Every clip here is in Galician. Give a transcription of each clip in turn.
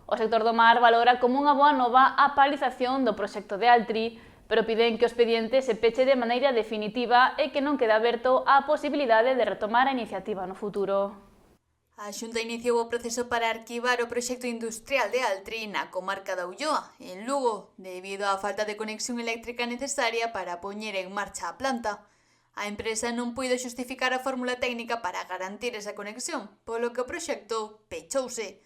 O sector do mar valora como unha boa nova a paralización do proxecto de Altri, pero piden que o expediente se peche de maneira definitiva e que non quede aberto á posibilidade de retomar a iniciativa no futuro. A Xunta iniciou o proceso para arquivar o proxecto industrial de Altri na comarca da Ulloa, en Lugo, debido á falta de conexión eléctrica necesaria para poñer en marcha a planta. A empresa non puido xustificar a fórmula técnica para garantir esa conexión, polo que o proxecto pechouse.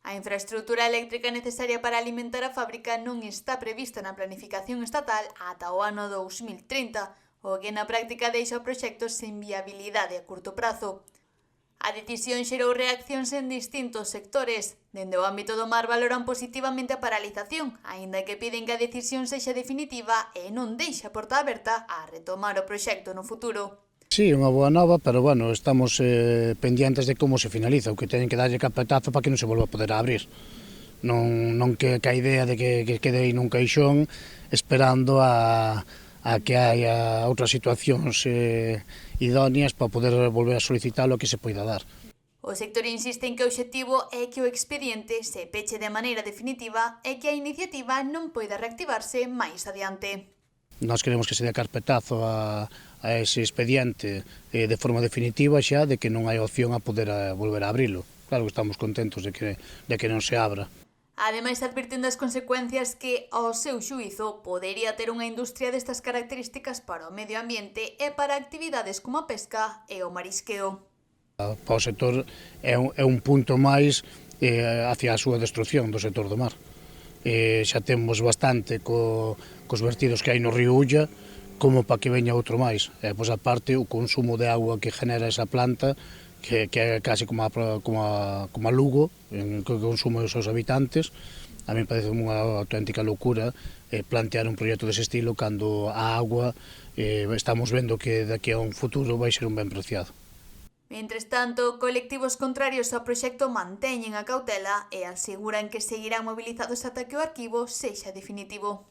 A infraestrutura eléctrica necesaria para alimentar a fábrica non está prevista na planificación estatal ata o ano 2030, o que na práctica deixa o proxecto sen viabilidade a curto prazo. A decisión xerou reaccións en distintos sectores. Dende o ámbito do mar valoran positivamente a paralización, aínda que piden que a decisión sexa definitiva e non deixe a porta aberta a retomar o proxecto no futuro. Sí, unha boa nova, pero bueno, estamos pendientes de como se finaliza, o que teñen que darlle capetazo para que non se volva a poder abrir. Non que a idea de que quede aí nun caixón esperando a que haya outras situacións idóneas para poder volver a solicitalo que se poida dar. O sector insiste en que o obxectivo é que o expediente se peche de maneira definitiva e que a iniciativa non poida reactivarse máis adiante. Nós queremos que se dé carpetazo a ese expediente de forma definitiva xa de que non hai opción a poder volver a abrilo. Claro que estamos contentos de que non se abra. Ademais, advirten das consecuencias que, ao seu xuízo, podería ter unha industria destas características para o medio ambiente e para actividades como a pesca e o marisqueo. Para o sector é un punto máis hacia a súa destrucción do sector do mar. Xa temos bastante cos vertidos que hai no río Ulla como para que veña outro máis. Pois aparte o consumo de agua que genera esa planta que é casi como a Lugo en que consumo os seus habitantes. A mí parece unha auténtica loucura plantear un proxecto dese estilo cando a agua estamos vendo que daqui a un futuro vai ser un ben preciado. Mentres tanto, colectivos contrarios ao proxecto manteñen a cautela e aseguran que seguirán movilizados ata que o arquivo sexa definitivo.